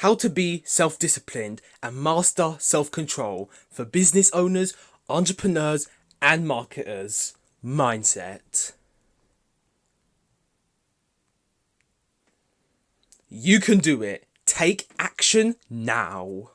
How to be self-disciplined and master self-control for business owners, entrepreneurs, and marketers. Mindset. You can do it. Take action now.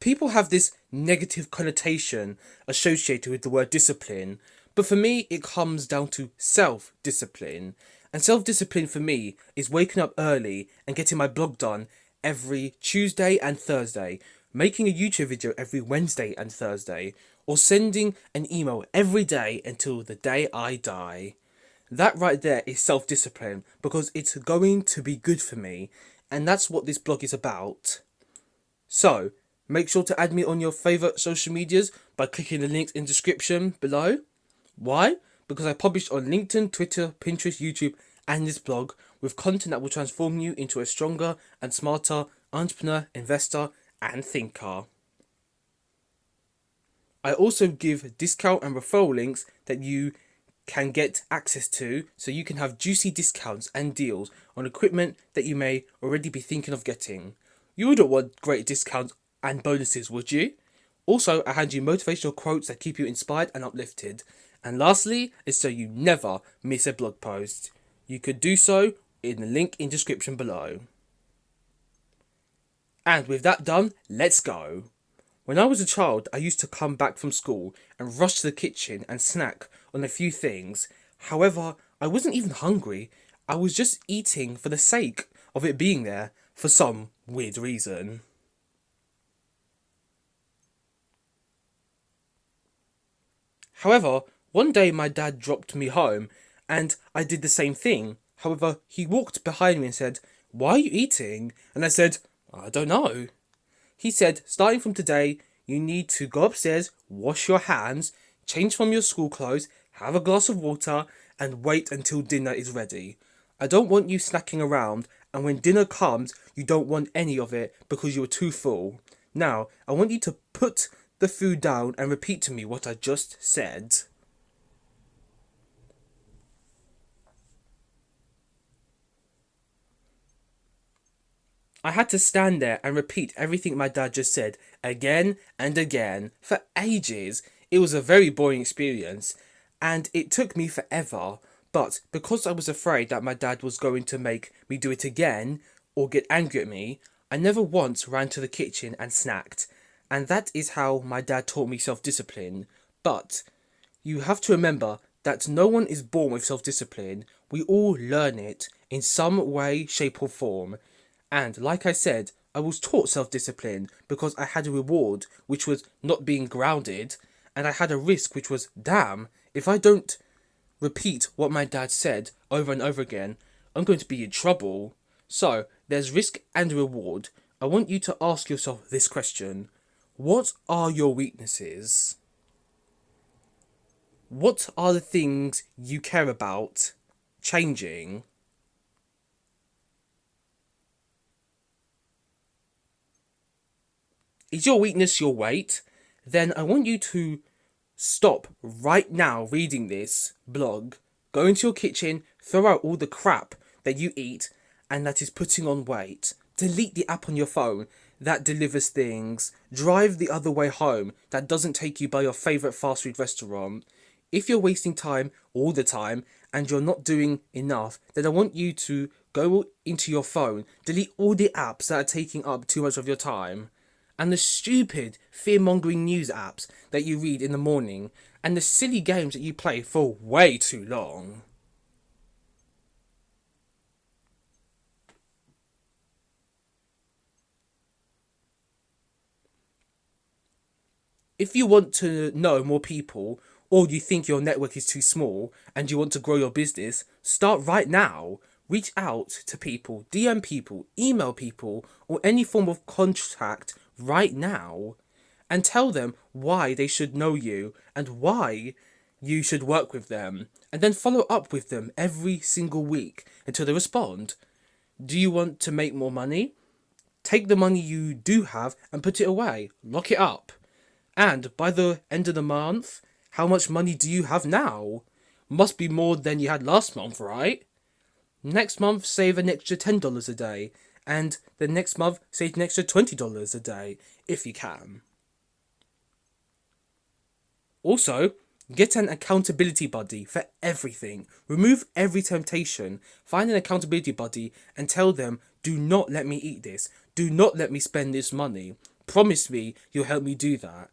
People have this negative connotation associated with the word discipline, but for me, it comes down to self-discipline. And self-discipline for me is waking up early and getting my blog done every Tuesday and Thursday, making a YouTube video every Wednesday and Thursday, or sending an email every day until the day I die. That right there is self-discipline because it's going to be good for me, and that's what this blog is about. So, make sure to add me on your favourite social medias by clicking the links in the description below. Why? Because I publish on LinkedIn, Twitter, Pinterest, YouTube, and this blog with content that will transform you into a stronger and smarter entrepreneur, investor, and thinker. I also give discount and referral links that you can get access to, so you can have juicy discounts and deals on equipment that you may already be thinking of getting. You wouldn't want great discounts and bonuses, would you? Also, I hand you motivational quotes that keep you inspired and uplifted. And lastly, is so you never miss a blog post. You could do so in the link in description below. And with that done, let's go. When I was a child, I used to come back from school and rush to the kitchen and snack on a few things. However, I wasn't even hungry. I was just eating for the sake of it being there for some weird reason. However, one day my dad dropped me home and I did the same thing. However, he walked behind me and said, "Why are you eating?" And I said, "I don't know." He said, "Starting from today, you need to go upstairs, wash your hands, change from your school clothes, have a glass of water, and wait until dinner is ready. I don't want you snacking around, and when dinner comes, you don't want any of it because you're too full. Now, I want you to put the food down and repeat to me what I just said." I had to stand there and repeat everything my dad just said again and again for ages. It was a very boring experience and it took me forever. But because I was afraid that my dad was going to make me do it again or get angry at me, I never once ran to the kitchen and snacked. And that is how my dad taught me self-discipline. But you have to remember that no one is born with self-discipline. We all learn it in some way, shape or form. And like I said, I was taught self-discipline because I had a reward, which was not being grounded, and I had a risk, which was, damn, if I don't repeat what my dad said over and over again, I'm going to be in trouble. So, there's risk and reward. I want you to ask yourself this question. What are your weaknesses? What are the things you care about changing? Is your weakness your weight? Then I want you to stop right now reading this blog, go into your kitchen, throw out all the crap that you eat and that is putting on weight. Delete the app on your phone that delivers things. Drive the other way home that doesn't take you by your favourite fast food restaurant. If you're wasting time all the time and you're not doing enough, then I want you to go into your phone, delete all the apps that are taking up too much of your time. And the stupid, fear-mongering news apps that you read in the morning, and the silly games that you play for way too long. If you want to know more people, or you think your network is too small, and you want to grow your business, start right now. Reach out to people, DM people, email people, or any form of contact right now and tell them why they should know you and why you should work with them, and then follow up with them every single week until they respond. Do you want to make more money? Take the money you do have and put it away. Lock it up. And by the end of the month, how much money do you have now? Must be more than you had last month, right? Next month, save an extra $10 a day. And the next month, save an extra $20 a day, if you can. Also, get an accountability buddy for everything. Remove every temptation. Find an accountability buddy and tell them, do not let me eat this. Do not let me spend this money. Promise me you'll help me do that.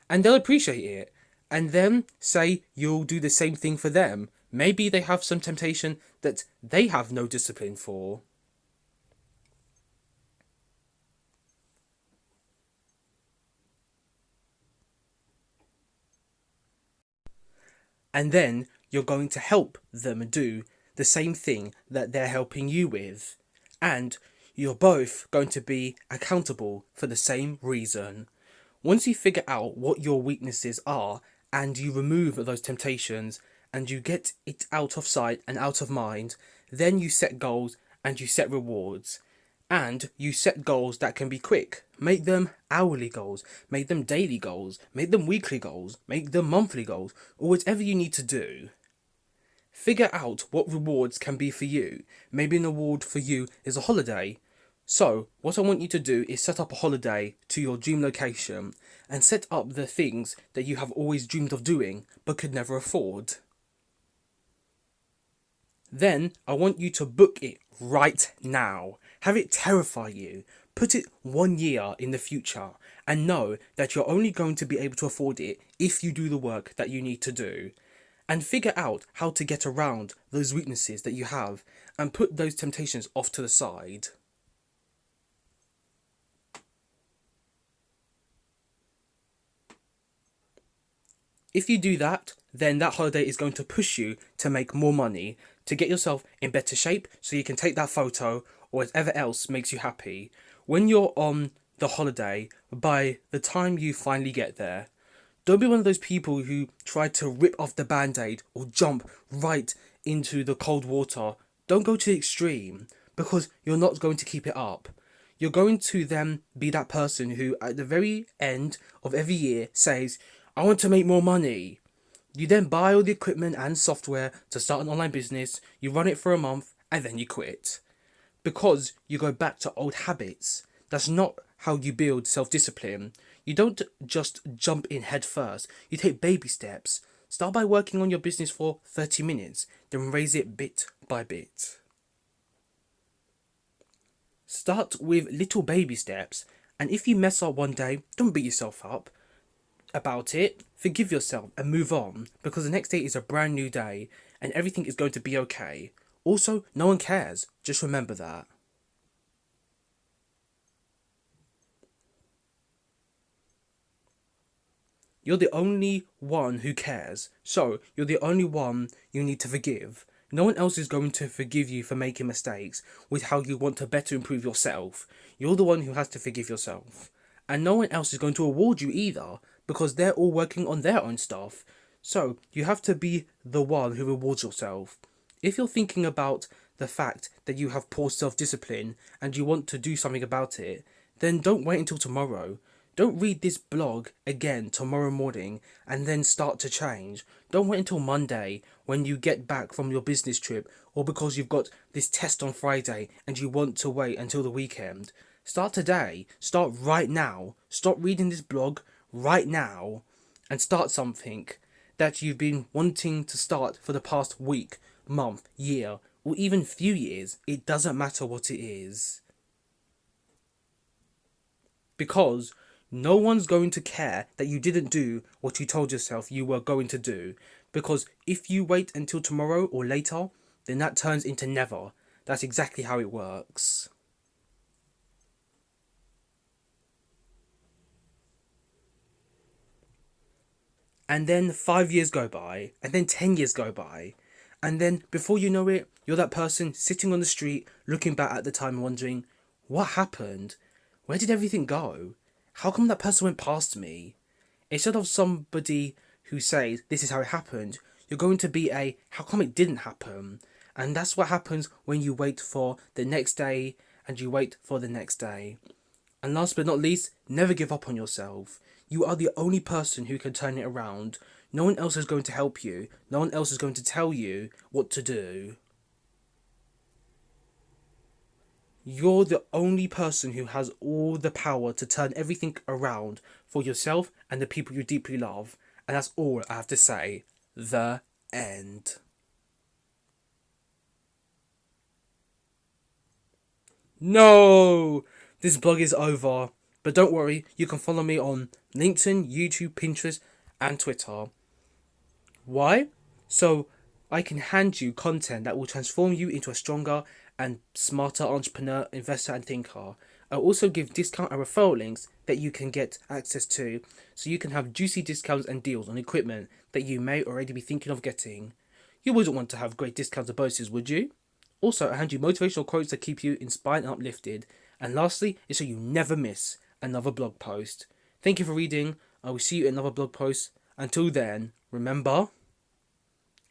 And they'll appreciate it. And then say you'll do the same thing for them. Maybe they have some temptation that they have no discipline for. And then you're going to help them do the same thing that they're helping you with. And you're both going to be accountable for the same reason. Once you figure out what your weaknesses are and you remove those temptations and you get it out of sight and out of mind, then you set goals and you set rewards. And you set goals that can be quick. Make them hourly goals, make them daily goals, make them weekly goals, make them monthly goals, or whatever you need to do. Figure out what rewards can be for you. Maybe an award for you is a holiday. So, what I want you to do is set up a holiday to your dream location and set up the things that you have always dreamed of doing but could never afford. Then, I want you to book it right now. Have it terrify you. Put it 1 year in the future and know that you're only going to be able to afford it if you do the work that you need to do. And figure out how to get around those weaknesses that you have and put those temptations off to the side. If you do that, then that holiday is going to push you to make more money, to get yourself in better shape so you can take that photo or whatever else makes you happy. When you're on the holiday, by the time you finally get there, don't be one of those people who try to rip off the band-aid or jump right into the cold water. Don't go to the extreme because you're not going to keep it up. You're going to then be that person who at the very end of every year says, I want to make more money. You then buy all the equipment and software to start an online business, you run it for a month, and then you quit. Because you go back to old habits. That's not how you build self-discipline. You don't just jump in head first. You take baby steps. Start by working on your business for 30 minutes, then raise it bit by bit. Start with little baby steps, and if you mess up one day, don't beat yourself up about it. Forgive yourself and move on, because the next day is a brand new day and everything is going to be okay. Also, no one cares. Just remember that. You're the only one who cares, so you're the only one you need to forgive. No one else is going to forgive you for making mistakes with how you want to better improve yourself. You're the one who has to forgive yourself. And no one else is going to reward you either, because they're all working on their own stuff. So you have to be the one who rewards yourself. If you're thinking about the fact that you have poor self-discipline and you want to do something about it, then don't wait until tomorrow. Don't read this blog again tomorrow morning and then start to change. Don't wait until Monday when you get back from your business trip or because you've got this test on Friday and you want to wait until the weekend. Start today. Start right now. Stop reading this blog right now and start something that you've been wanting to start for the past week, month, year, or even few years. It doesn't matter what it is. Because no one's going to care that you didn't do what you told yourself you were going to do. Because if you wait until tomorrow or later, then that turns into never. That's exactly how it works. And then 5 years go by, and then 10 years go by. And then before you know it, you're that person sitting on the street, looking back at the time and wondering, what happened? Where did everything go? How come that person went past me? Instead of somebody who says, this is how it happened, you're going to be a, how come it didn't happen? And that's what happens when you wait for the next day and you wait for the next day. And last but not least, never give up on yourself. You are the only person who can turn it around. No one else is going to help you. No one else is going to tell you what to do. You're the only person who has all the power to turn everything around for yourself and the people you deeply love. And that's all I have to say. The end. No! This blog is over. But don't worry, you can follow me on LinkedIn, YouTube, Pinterest, and Twitter. Why? So I can hand you content that will transform you into a stronger and smarter entrepreneur, investor, and thinker. I'll also give discount and referral links that you can get access to, so you can have juicy discounts and deals on equipment that you may already be thinking of getting. You wouldn't want to have great discounts and bonuses, would you? Also, I hand you motivational quotes that keep you inspired and uplifted. And lastly, is so you never miss another blog post. Thank you for reading. I will see you in another blog post. Until then, remember,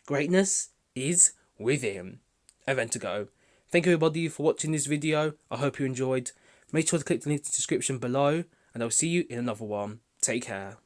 greatness is within. Event to go. Thank you everybody for watching this video. I hope you enjoyed. Make sure to click the link in the description below, and I'll see you in another one. Take care.